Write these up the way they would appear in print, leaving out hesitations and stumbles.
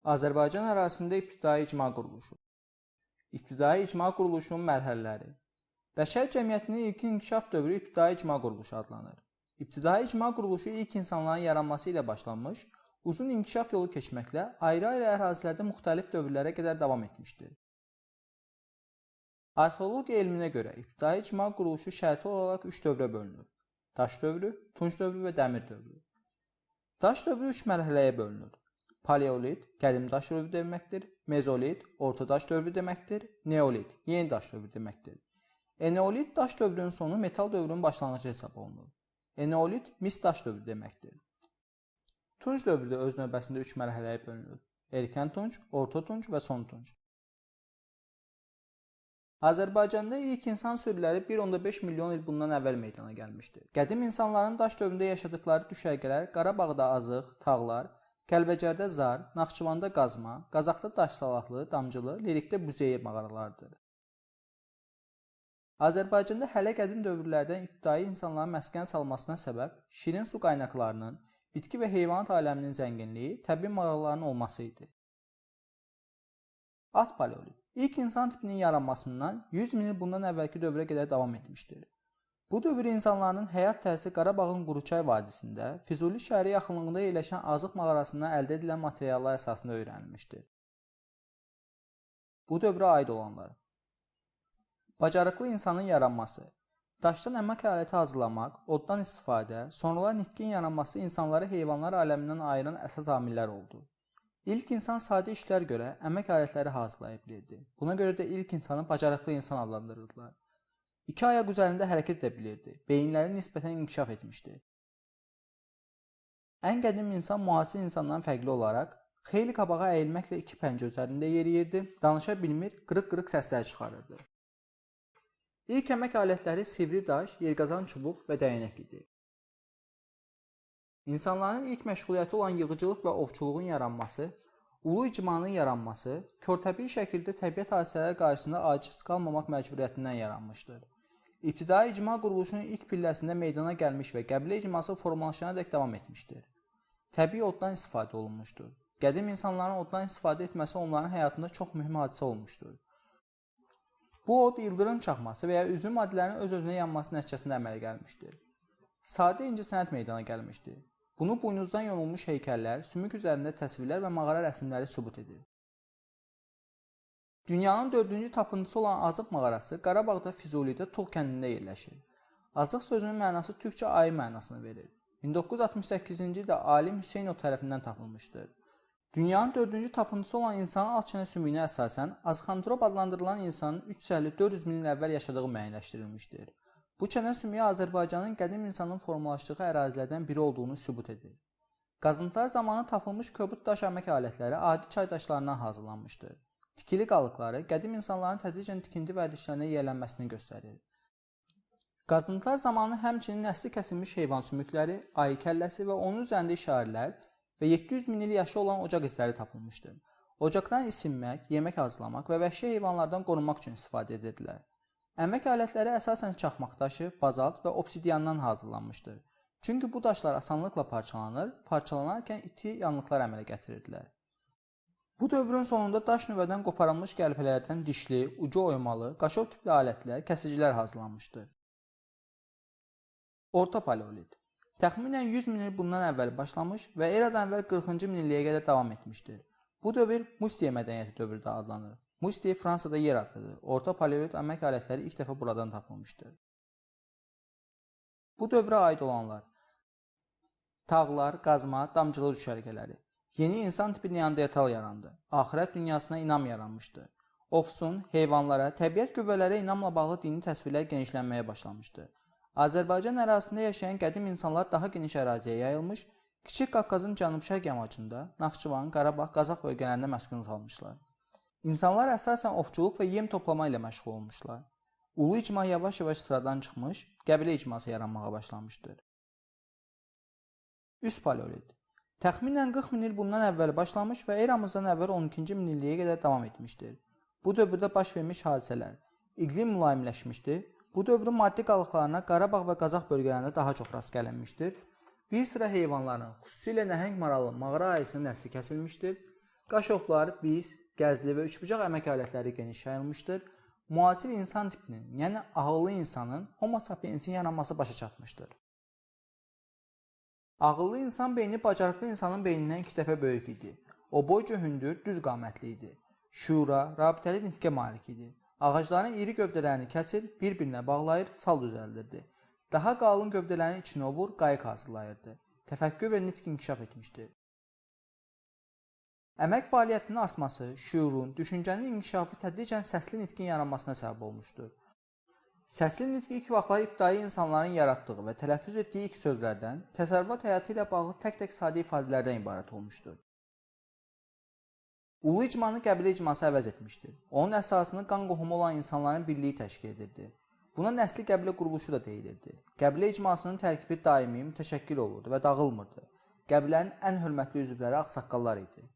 Azərbaycan ərazisində ibtidai icma quruluşu. İbtidai icma quruluşunun mərhələləri. Bəşər cəmiyyətinin ilk inkişaf dövrü ibtidai icma quruluşu adlanır. İbtidai icma quruluşu ilk insanların yaranması ilə başlanmış, uzun inkişaf yolu keçməklə ayrı-ayrı ərazilərdə müxtəlif dövrlərə qədər davam etmişdir. Arxeologiya elminə görə ibtidai icma quruluşu şərti olaraq 3 dövrə bölünür. Daş dövrü, tunç dövrü və dəmir dövrü. Daş dövrü 3 mərhələyə bölünür. Paleolit, qədim daş dövrü deməkdir. Mezolit, orta daş dövrü deməkdir. Neolit, yeni daş dövrü deməkdir. Eneolit daş dövrünün sonu, metal dövrünün başlanğıcı hesab olunur. Eneolit mis daş dövrü deməkdir. Tunç dövrü də öz növbəsində 3 mərhələyə bölünür. Erkən tunç, orta tunç və son tunç. Azərbaycanda ilk insan sürüləri 1.5 milyon il bundan əvvəl meydana gəlmişdir. Qədim insanların daş dövründə yaşadıkları düşərgələr Qarabağda Azıq, Tağlar, Kəlbəcərdə Zar, Naxçıvanda Qazma, Qazaxda Daşsalahlı, Damcılı, Lerikdə Buzeyir mağaralarıdır. Azərbaycanda hələ qədim dövrlərdən ibtidai insanların məskən salmasına səbəb şirin su qaynaqlarının, bitki və heyvanat aləminin zənginliyi, təbii mağaraların olması idi. Alt paleolit. İlk insan tipinin yaranmasından 100 min il bundan əvvəlki dövrə qədər davam etmişdir. Bu dövr insanların həyat tərzi Qarabağın Quruçay vadisində, Füzuli şəhəri yaxınlığında yerləşən Azıq mağarasından əldə edilən materiallar əsasında öyrənilmişdir. Bu dövrə aid olanlar. Bacarıqlı insanın yaranması. Daşdan əmək aləti hazırlamaq, oddan istifadə, sonralar nitqin yaranması insanları heyvanlar aləmindən ayıran əsas amillər oldu. İlk insan sadə işlər görə əmək alətləri hazırlaya bilirdi. Buna görə də ilk insanı bacarıqlı insan adlandırırdılar. 2 ayaq üzərində hərəkət edə bilirdi. Beyinləri nisbətən inkişaf etmişdi. Ən qədim insan müasir insandan fərqli olaraq xeyli qabağa əyilməklə 2 pəncə üzərində yeriyirdi, danışa bilmir, qırıq-qırıq səslər çıxarırdı. İlk əmək alətləri sivri daş, yerqazan çubuq və dəyənək idi. İnsanların ilk məşğuliyyəti olan yığıcılıq və ovçuluğun yaranması, ulu icmanın yaranması, körtəbii şəkildə təbiət hadisələri qarşısında aciz qalmamaq məcburiyyətindən yaranmışdır. İbtidai icma quruluşunun ilk pilləsində meydana gəlmiş və qəbilə icması formalaşana dək davam etmişdir. Təbii oddan istifadə olunmuşdur. Qədim insanların oddan istifadə etməsi onların həyatında çox mühüm hadisə olmuşdur. Bu od ildırım çaxması və ya üzüm maddələrinin öz-özünə yanması nəticəsində əmələ gəlmişdir. Sadə incəsənət meydana gəlmişdir. Bunu buynuzdan yonulmuş heykəllər, sümük üzərində təsvirlər və mağara rəsmləri sübut edir. Dünyanın 4-cü tapıntısı olan Azıq mağarası Qarabağda Füzulidə Tuğ kəndində yerləşir. Azıq sözünün mənası türkcə ayı mənasını verir. 1968-ci ildə alim Hüseynov tərəfindən tapılmışdır. Dünyanın 4-cü tapıntısı olan insanın alt çənə sümüyünə əsasən Azıxantrop adlandırılan insanın 350-400 min il əvvəl yaşadığı müəyyənləşdirilmişdir. Bu çənə sümüyü Azərbaycanın qədim insanın formalaşdığı ərazilərdən biri olduğunu sübut edir. Qazıntılar zamanı tapılmış köbut daş əmək alətləri adi çay daşlarından hazırlanmışdır. Tikili qalıqları qədim insanların tədricən tikinti vərdişlərinə yiyələnməsini göstərir. Qazıntılar zamanı həmçinin nəsli kəsilmiş heyvan sümükləri, ayı kəlləsi və onun üzərində işarələr və 700 min il yaşı olan ocaq izləri tapılmışdır. Ocaqdan isinmək, yemək hazırlamaq və vəhşi heyvanlardan qorunmaq üçün istifadə edirdilər. Əmək alətləri əsasən çaxmaq daşı, bazalt və obsidiyandan hazırlanmışdır. Çünki bu daşlar asanlıqla parçalanır, parçalanarkən iti yanlıqlar əmələ gətirirdilər. Bu dövrün sonunda daş nüvədən qoparılmış qəlpələrdən dişli, ucu oymalı, qaşov tipli alətlər, kəsicilər hazırlanmışdır. Orta paleolit. Təxminən 100 min il bundan əvvəl başlamış və eradan əvvəl 40-cı minilliyə qədər davam etmişdir. Bu dövr Mustiye mədəniyyəti dövrü də adlanır. Mustiye Fransada yer adıdır. Orta paleolit əmək alətləri ilk dəfə buradan tapılmışdır. Bu dövrə aid olanlar. Tağlar, qazma, damcılı düşərgələri. Yeni insan tipi neandertal yarandı. Axirət dünyasına inam yaranmışdı. Ofsun, heyvanlara, təbiət qüvvələrə inamla bağlı dini təsvirlər genişlənməyə başlamışdı. Azərbaycan ərazisində yaşayan qədim insanlar daha geniş əraziyə yayılmış, Kiçik Qafqazın cənub-şərq yamacında, Naxçıvan, Qarabağ, Qazax bölgələrində məskunat almışlar. İnsanlar əsasən ovçuluq və yem toplama ilə məşğul olmuşlar. Ulu icma yavaş-yavaş sıradan çıxmış, qəbilə icması yaranmağa başlamışdır. Üst paleolit. Təxminən 40 min il bundan əvvəl başlamış və eramızdan əvvəl 12-ci minilliyə qədər davam etmişdir. Bu dövrdə baş vermiş hadisələr. İqlim mülayimləşmişdir. Bu dövrün maddi qalıqlarına Qarabağ və Qazax bölgələrində daha çox rast gəlinmişdir. Bir sıra heyvanların, xüsusilə nəhəng maralın mağara ayısının nəsli kəsilmişdir. Qaşovlar, biz, gəzli və üçbucaq əmək alətləri geniş yayılmışdır. Müasir insan tipinin, yəni ağıllı insanın Homo sapiensin yaranması başa çatmışdır. Ağıllı insan beyni bacarıqlı insanın beynindən 2 dəfə böyük idi. O boyca hündür, düz qamətli idi. Şuura, rabitəli nitqə malik idi. Ağacların iri gövdələrini kəsir, bir-birinə bağlayır, sal düzəldirdi. Daha qalın gövdələrin içinə ovur, qayıq hazırlayırdı. Təfəkkür və nitq inkişaf etmişdi. Əmək fəaliyyətinin artması, şuurun, düşüncənin inkişafı tədricən səsli nitqin yaranmasına səbəb olmuşdur. Səsli nitq ilk vaxtlar ibtidai insanların yaratdığı və tələffüz etdiyi ilk sözlərdən, təsərrüfat həyatı ilə bağlı tək-tək sadə ifadələrdən ibarət olmuşdur. Ulu icmanı qəbilə icması əvəz etmişdir. Onun əsasını qan qohumu olan insanların birliyi təşkil edirdi. Buna nəsli qəbilə quruluşu da deyilirdi. Qəbilə icmasının tərkibi daimi, mütəşəkkil olurdu və dağılmırdı. Qəbilənin ən hörmətli üzvləri ağsaqqallar idi.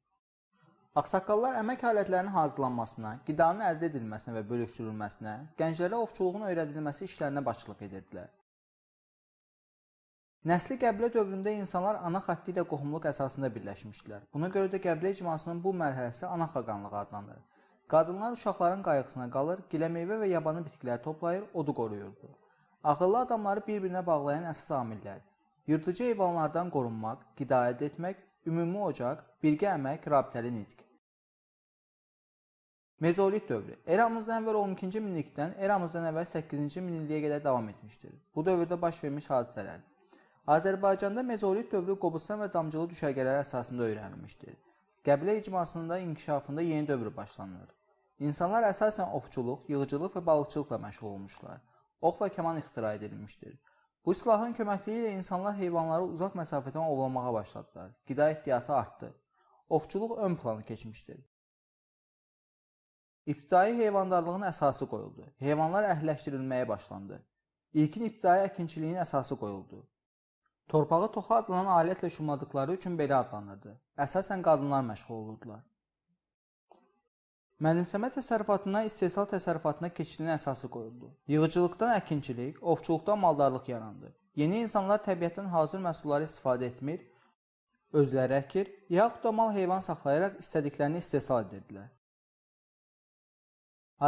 Ağsaqqallar əmək alətlərinin hazırlanmasına, qidanın əldə edilməsinə və bölüşdürülməsinə, gənclərə ovçuluğun öyrədilməsi işlərinə başçılıq edirdilər. Nəsli qəbilə dövründə insanlar ana xətti ilə qohumluq əsasında birləşmişdilər. Buna görə də qəbilə icmasının bu mərhələsi ana xaqanlığı adlanır. Qadınlar uşaqların qayğısına qalır, giləmeyvə və yabanı bitkiləri toplayır, odu qoruyurdu. Ağıllı adamları bir-birinə bağlayan əsas amillər: yırtıcı heyvanlardan qorunmaq, qida əldə etmək, ümumi ocaq, birgə əmək, rabitəli nitq. Mezolit dövrü eramızdan əvvəl 12-ci minillikdən eramızdan əvvəl 8-ci minilliyə qədər davam etmişdir. Bu dövrdə baş vermiş hadisələr. Azərbaycanda mezolit dövrü Qobustan və damcılı düşərgələri əsasında öyrənilmişdir. Qəbilə icmasında inkişafında yeni dövr başlanır. İnsanlar əsasən ovçuluq, yığıcılıq və balıqçılıqla məşğul olmuşlar. Ox və kaman ixtira edilmişdir. Bu silahın köməkliyi ilə insanlar heyvanları uzaq məsafədən ovlamağa başladılar. Qida ehtiyatı artdı. Ovçuluq ön plana keçmişdir. İbtidai heyvandarlığın əsası qoyuldu. Heyvanlar əhəlləşdirilməyə başlandı. İlkin ibtidai əkinçiliyin əsası qoyuldu. Torpağı toxa adlanan alətlə şumladıqları üçün belə adlanırdı. Əsasən qadınlar məşğul olurdular. Mənimsəmə təsərrüfatından istehsal təsərrüfatına keçidin əsası qoyuldu. Yığıcılıqdan əkinçilik, ovçuluqdan maldarlıq yarandı. Yeni insanlar təbiətdən hazır məhsulları istifadə etmir, özləri əkir, yaxud da mal heyvan saxlayaraq istədiklərini istehsal edirdilər.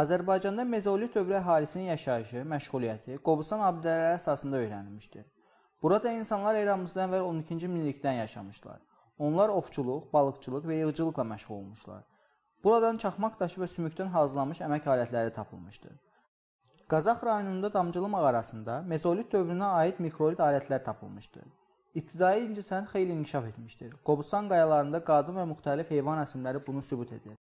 Azərbaycanda mezolit dövrü əhalisinin yaşayışı, məşğuliyyəti Qobustan abidələri əsasında öyrənilmişdir. Burada insanlar eramızdan əvvəl 12-ci minillikdən yaşamışlar. Onlar ovçuluq, balıqçılıq və yığıcılıqla məşğul olmuşlar. Buradan çaxmaq daşı və sümükdən hazırlanmış əmək alətləri tapılmışdır. Qazax rayonunda Damcılı mağarasında mezolit dövrünə aid mikrolit alətlər tapılmışdır. İbtidai incəsənət xeyli inkişaf etmişdir. Qobustan qayalarında qadın və müxtəlif heyvan əsimləri bunu sübut edir.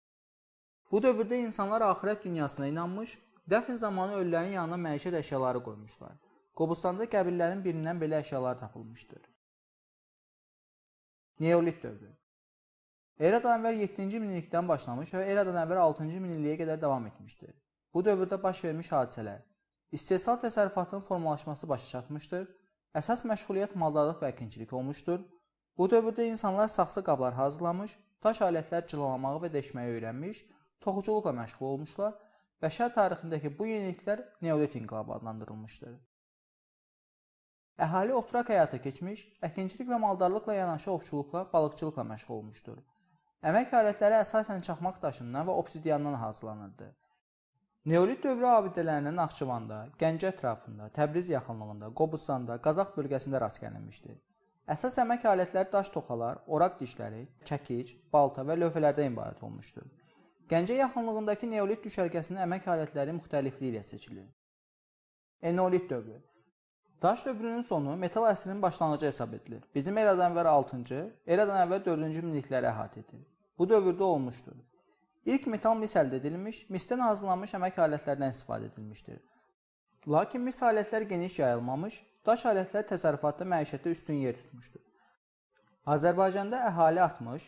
Bu dövrdə insanlar axirət dünyasına inanmış, dəfn zamanı ölülərin yanına məişət əşyaları qoymuşlar. Qobustanda qəbillərin birindən belə əşyalar tapılmışdır. Neolit dövrü Eradan əvvəl 7-ci minillikdən başlamış və eradan əvvəl 6-cı minilliyə qədər davam etmişdir. Bu dövrdə baş vermiş hadisələr: istehsal təsərrüfatının formalaşması başa çatmışdır, əsas məşğuliyyət maldarlıq və əkinçilik olmuşdur. Bu dövrdə insanlar saxsı qablar hazırlamış, daş alətlər cılamağı və deşməyi öyrənmiş, toxuculuqla məşğul olmuşlar. Bəşər tarixindəki bu yeniliklər Neolit inqilabı adlandırılmışdır. Əhali oturaq həyata keçmiş, əkinçilik və maldarlıqla yanaşı ovçuluqla, balıqçılıqla məşğul olmuşdur. Əmək alətləri əsasən çaxmaq daşından və obsidiyandan hazırlanırdı. Neolit dövrü abidələrinə Naxçıvanda, Gəncə ətrafında, Təbriz yaxınlığında, Qobustanda, Qazax bölgəsində rast gəlinmişdir. Əsas əmək alətləri daş toxalar, oraq dişləri, çəkic, balta və lövhələrdən ibarət olmuşdur. Gəncə yaxınlığındakı Neolit düşərgəsinin əmək alətləri müxtəlifliyi ilə seçilir. Eneolit dövrü Daş dövrünün sonu metal əsrinin başlanğıcı hesab edilir. Bizim eradan əvvəl 6-cı, eradan əvvəl 4-cü minillikləri əhatə edir. Bu dövrdə olmuşdur. İlk metal mis əldə edilmiş, misdən hazırlanmış əmək alətlərdən istifadə edilmişdir. Lakin mis alətlər geniş yayılmamış, daş alətlər təsərrüfatda məişətdə üstün yer tutmuşdur. Azərbaycanda əhali artmış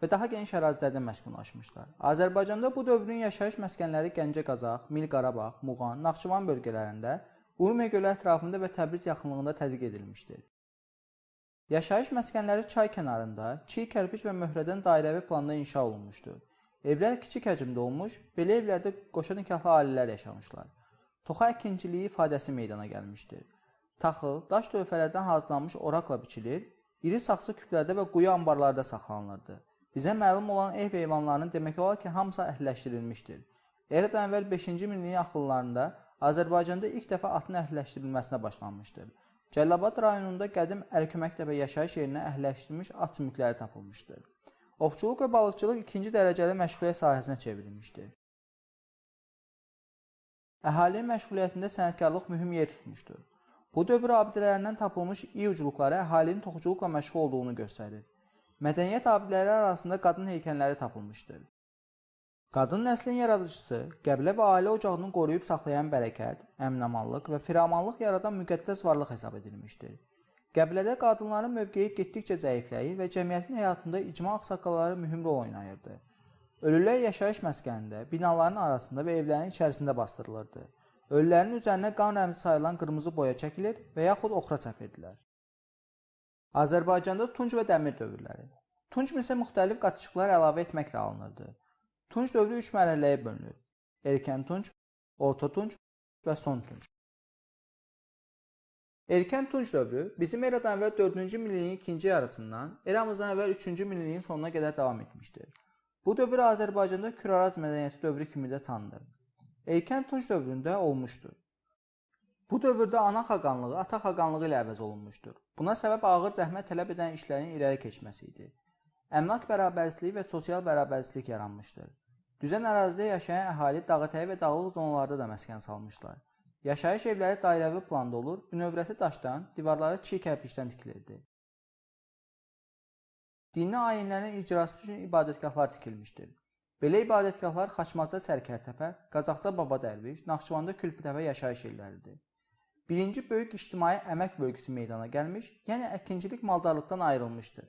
və daha geniş ərazilərdə məskunlaşmışlar. Azərbaycanda bu dövrün yaşayış məskənləri Gəncə, Qazax, Mil Qarabağ, Muğan, Naxçıvan bölgələrində, Urmiya gölü ətrafında və Təbriz yaxınlığında tədqiq edilmişdir. Yaşayış məskənləri çay kənarında, çiy kərpiç və möhrədən dairəvi planda inşa olunmuşdur. Evlər kiçik həcmdə olmuş, belə evlərdə qoşa nikahlı ailələr yaşamışlar. Toxa əkinçiliyi ifadəsi meydana gəlmişdir. Taxıl, daş lövhələrdən hazırlanmış oraqla biçilir, iri saxsı küplərdə və quyu anbarlarda saxlanılırdı. Bizə məlum olan ev heyvanlarının demək olar ki, hamısı əhliləşdirilmişdir. Eradan əvvəl 5-ci minilliyin axırlarında Azərbaycanda ilk dəfə atın əhliləşdirilməsinə başlanmışdır. Cəlilabad rayonunda qədim Ərköməkdəbə yaşayış yerinə əhliləşdirilmiş at sümükləri tapılmışdır. Ovçuluq və balıqçılıq ikinci dərəcəli məşğuliyyət sahəsinə çevrilmişdir. Əhali məşğuliyyətində sənətkarlıq mühüm yer tutmuşdur. Bu dövr abidələrindən tapılmış iyuculuqları əhalinin toxuculuqla məşğul olduğunu göstərir. Mədəniyyət abidələri arasında qadın heykəlləri tapılmışdır. Qadın nəslin yaradıcısı, qəbilə və ailə ocağını qoruyub saxlayan bərəkət, əmin-amanlıq və firamanlıq yaradan müqəddəs varlıq hesab edilmişdir. Qəbilədə qadınların mövqeyi getdikcə zəifləyir və cəmiyyətin həyatında icma ağsaqqalları mühüm rol oynayırdı. Ölülər yaşayış məskənində, binaların arasında və evlərin içərisində bastırılırdı. Ölülərin üzərinə qan rəmzi sayılan qırmızı boya çəkilir və yaxud oxra çəpirdilər. Azərbaycanda tunc və dəmir dövrləri. Tunc isə müxtəlif qatışıqlar əlavə etməklə alınırdı. Tunc dövrü 3 mərhələyə bölünür. Erkən tunc, orta tunc və son tunc. Erkən tunc dövrü bizim eradan əvvəl 4-cü minilliyin ikinci yarısından eramızdan əvvəl 3-cü minilliyin sonuna qədər davam etmişdir. Bu dövr Azərbaycanda Küraraz mədəniyyəti dövrü kimi də tanınır. Erkən tunc dövründə olmuşdur. Bu dövrdə ana xaqanlığı ata xaqanlığı ilə əvəz olunmuşdur. Buna səbəb ağır zəhmət tələb edən işlərin irəli keçməsi idi. Əmlak bərabərsizliyi və sosial bərabərsizlik yaranmışdır. Düzən ərazidə yaşayan əhali dağətəyi və dağlıq zonalarda da məskən salmışlar. Yaşayış evləri dairəvi planda olur, bünövrəsi daşdan, divarları çiy kərpicdən tikilirdi. Dini ayinlərin icrası üçün ibadətgahlar tikilmişdir. Belə ibadətgahlar Xaçmazda Çərkərtəpə, Qazaxda Baba Dərviş, Naxçıvanda Külpütəpə yaşayış yerləridir. Birinci böyük ictimai əmək bölgüsü meydana gəlmiş, yəni əkinçilik maldarlıqdan ayrılmışdır.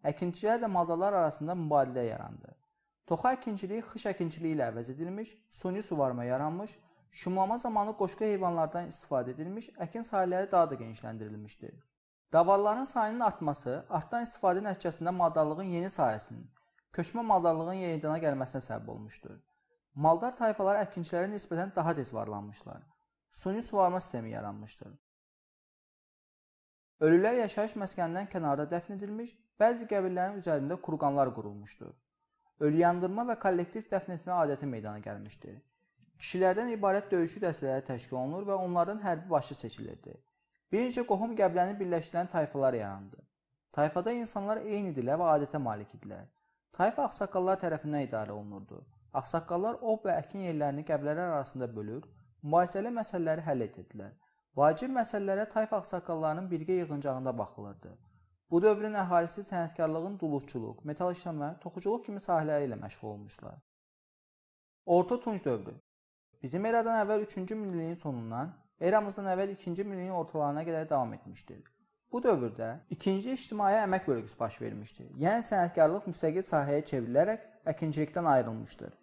Əkinçilər də maldarlar arasında mübadilə yarandı. Toxa əkinçiliyi xış əkinçiliyi ilə əvəz edilmiş, suni suvarma yaranmış, şumlama zamanı qoşqu heyvanlardan istifadə edilmiş, əkin sahələri daha da genişləndirilmişdir. Davarların sayının artması, artdan istifadə nəticəsində maldarlığın yeni sahəsinin, köçmə maldarlığın yenidən gəlməsinə səbəb olmuşdur. Maldar tayfalar əkinçilərə nisbətən daha tez varlanmışlar. Suni suvarma sistemi yaranmışdır. Ölülər yaşayış məskənindən kənarda dəfn edilmiş, bəzi qəbillərin üzərində kurqanlar qurulmuşdur. Ölü yandırma və kollektiv dəfn etmə adəti meydana gəlmişdir. Kişilərdən ibarət döyüşçü dəstələri təşkil olunur və onlardan hərbi başçı seçilirdi. Bir neçə qohum qəbiləni birləşdirən tayfalar yarandı. Tayfada insanlar eyni dilə və adətə malik idilər. Tayfa ağsaqqallar tərəfindən idarə olunurdu. Ağsaqqallar ov və əkin yerlərini qəbilələr arasında bölür, mübahisəli məsələləri həll edirdilər. Vacib məsələlərə tayfa ağsaqqallarının birgə yığıncağında baxılırdı. Bu dövrün əhalisi sənətkarlığın duluççuluq, metal işləmə, toxuculuq kimi sahələri ilə məşğul olmuşlar. Orta tunc dövrü. Bizim eradan əvvəl 3-cü minilliyin sonundan, eramızdan əvvəl 2-ci minilliyin ortalarına qədər davam etmişdir. Bu dövrdə ikinci ictimai əmək bölgüsü baş vermişdir. Yəni sənətkarlıq müstəqil sahəyə çevrilərək əkinçilikdən ayrılmışdır.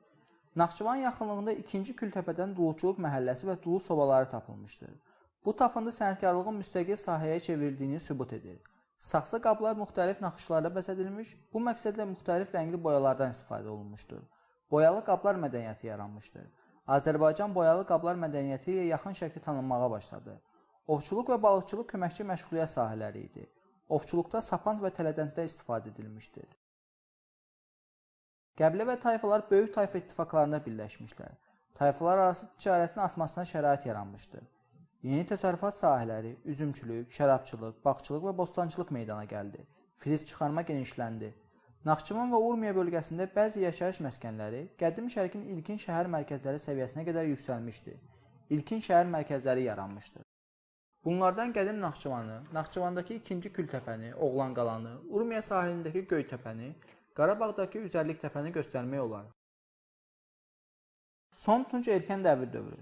Naxçıvan yaxınlığında 2-ci Kültəpədən duluçuluq məhəlləsi və dulu sobaları tapılmışdır. Bu tapıntı sənətkarlığın müstəqil sahəyə çevrildiyini sübut edir. Saxsı qablar müxtəlif naxışlarda bəzədilmiş, bu məqsədlə müxtəlif rəngli boyalardan istifadə olunmuşdur. Boyalı qablar mədəniyyəti yaranmışdır. Azərbaycan boyalı qablar mədəniyyəti ilə yaxın şəkildə tanınmağa başladı. Ovçuluq və balıqçılıq köməkçi məşğuliyyət sahələri idi. Ovçuluqda sapand və tələdənddə istifadə edilmişdir. Qəbilə və tayfalar böyük tayfa ittifaqlarında birləşmişlər. Tayfalar arası ticarətin artmasına şərait yaranmışdır. Yeni təsərrüfat sahələri, üzümçülük, şərabçılıq, bağçılıq və bostançılıq meydana gəldi. Filiz çıxarma genişləndi. Naxçıvan və Urmiya bölgəsində bəzi yaşayış məskənləri qədim şərqin ilkin şəhər mərkəzləri səviyyəsinə qədər yüksəlmişdi. İlkin şəhər mərkəzləri yaranmışdı. Bunlardan qədim Naxçıvanı, Naxçıvandakı 2-ci Kültəpəni, Oğlan qalanı, Urmiya sahilindəki Göytəpəni, Qarabağdakı Üzərlik təpəni göstərmək olar. Son tunc erkən dəvr dövrü.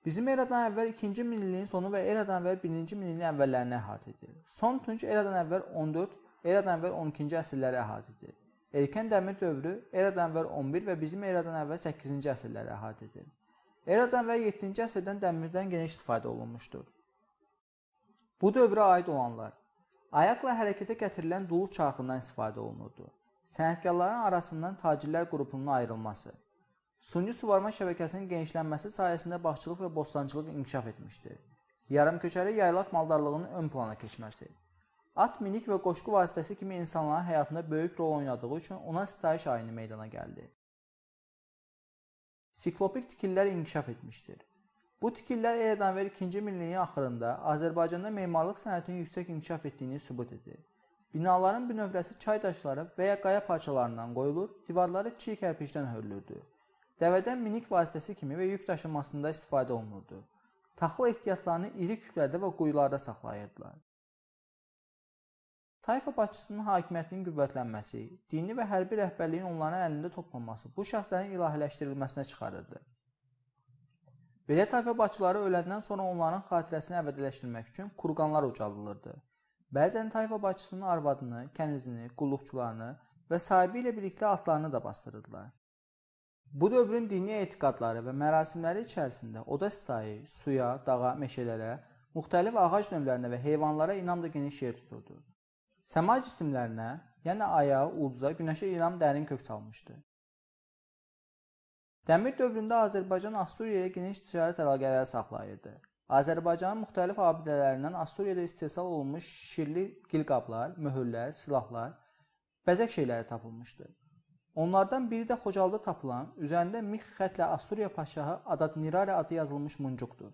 Bizim eradan əvvəl 2-ci minilliyin sonu və eradan əvvəl 1-ci minilliyin əvvəllərini əhatə edir. Son tunc eradan əvvəl 14, eradan əvvəl 12-ci əsrləri əhatə edir. Erkən dəmir dövrü eradan əvvəl 11 və bizim eradan əvvəl 8-ci əsrləri əhatə edir. Eradan əvvəl 7-ci əsrdən dəmirdən geniş istifadə olunmuşdur. Bu dövrə aid olanlar: ayaqla hərəkətə gətirilən dulu çarxından istifadə olunurdu. Sənətkarların arasından tacirlər qrupunun ayrılması. Suni suvarma şəbəkəsinin genişlənməsi sayəsində bağçılıq və bostançılıq inkişaf etmişdir. Yarımköçəri yaylaq maldarlığının ön plana keçməsi. At minik və qoşqu vasitəsi kimi insanların həyatında böyük rol oynadığı üçün ona sitayiş ayini meydana gəldi. Siklopik tikililər inkişaf etmişdir. Bu tikililər eradan əvvəl 2-ci minilliyin axırında Azərbaycanda memarlıq sənətinin yüksək inkişaf etdiyini sübut edir. Binaların bünövrəsi çay daşları və ya qaya parçalarından qoyulur, divarları çiy kərpicdən hörülürdü. Dəvədən minik vasitəsi kimi və yük daşınmasında istifadə olunurdu. Taxıl ehtiyatlarını iri küplərdə və quyularda saxlayırdılar. Tayfa başçısının hakimiyyətinin qüvvətlənməsi, dini və hərbi rəhbərliyin onların əlində toplanması bu şəxslərin ilahiləşdirilməsinə çıxarırdı. Belə tayfa başçıları öləndən sonra onların xatirəsini əbədiləşdirmək üçün kurqanlar ucaldılırdı. Bəzən tayfa başçısının arvadını, kənizini, qulluqçularını və sahibi ilə birlikdə atlarını da bastırırdılar. Bu dövrün dini etiqadları və mərasimləri içərisində oda sitayi, suya, dağa, meşələrə, müxtəlif ağac növlərinə və heyvanlara inam da geniş yer tuturdu. Səma cisimlərinə, yəni aya, ulduza, günəşə İran dərin kök salmışdı. Dəmir dövründə Azərbaycan Assuriya ilə geniş ticarət əlaqələri saxlayırdı. Azərbaycanın müxtəlif abidələrindən Assuriyada istehsal olunmuş şirli gilqablar, möhürlər, silahlar, bəzək şeyləri tapılmışdı. Onlardan biri də Xocalda tapılan, üzərində mix xətlə Assuriya padşahı Adad-Nirari adı yazılmış muncuqdur.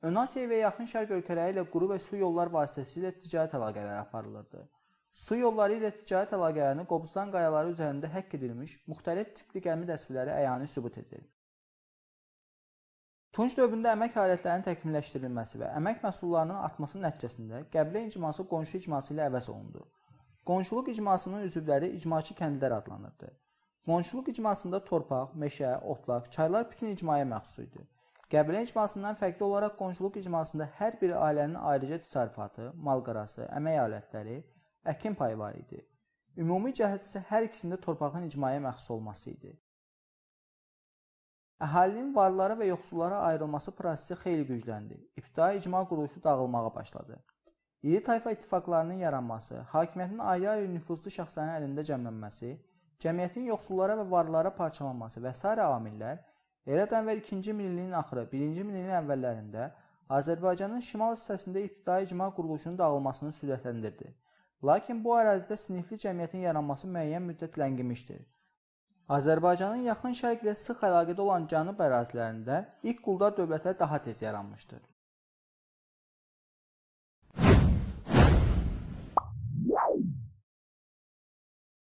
Ön Asiya və Yaxın Şərq ölkələri ilə quru və su yollar vasitəsilə ticarət əlaqələri aparılırdı. Su yolları ilə ticarət əlaqələrini Qobustan qayaları üzərində həkk edilmiş müxtəlif tipli gəmi təsvirləri əyani sübut edir. Tunc dövründə əmək alətlərinin təkmilləşdirilməsi və əmək məhsullarının artması nəticəsində qəbilə icması qonşu icması ilə əvəz olundu. Qonşuluq icmasının üzvləri icmaçı kəndlilər adlanırdı. Qonşuluq icmasında torpaq, meşə, otlaq, çaylar bütün icmaya məxsus idi. Qəbilə icmasından fərqli olaraq qonşuluq icmasında hər bir ailənin ayrıca təsərrüfatı, malqarası, əmək alətləri, əkin payı var idi. Ümumi cəhət isə hər ikisində torpağın icmaya məxsus olması idi. Əhalinin varlılara və yoxsullara ayrılması prosesi xeyli gücləndi. İbtidai icma quruluşu dağılmağa başladı. İri tayfa ittifaqlarının yaranması, hakimiyyətin ayrı-ayrı nüfuzlu şəxslərin əlində cəmlənməsi, cəmiyyətin yoxsullara və varlılara parçalanması və s. amillər eradan əvvəl 2-ci minilliyin axırı, 1-ci minilliyin əvvəllərində Azərbaycanın şimal hissəsində ibtidai icma quruluşunun dağılmasını sürətləndirdi. Lakin bu ərazidə sinifli cəmiyyətin yaranması müəyyən müddət ləngimişdir. Azərbaycanın yaxın şərq ilə sıx əlaqədə olan cənub ərazilərində ilk quldar dövlətlər daha tez yaranmışdır.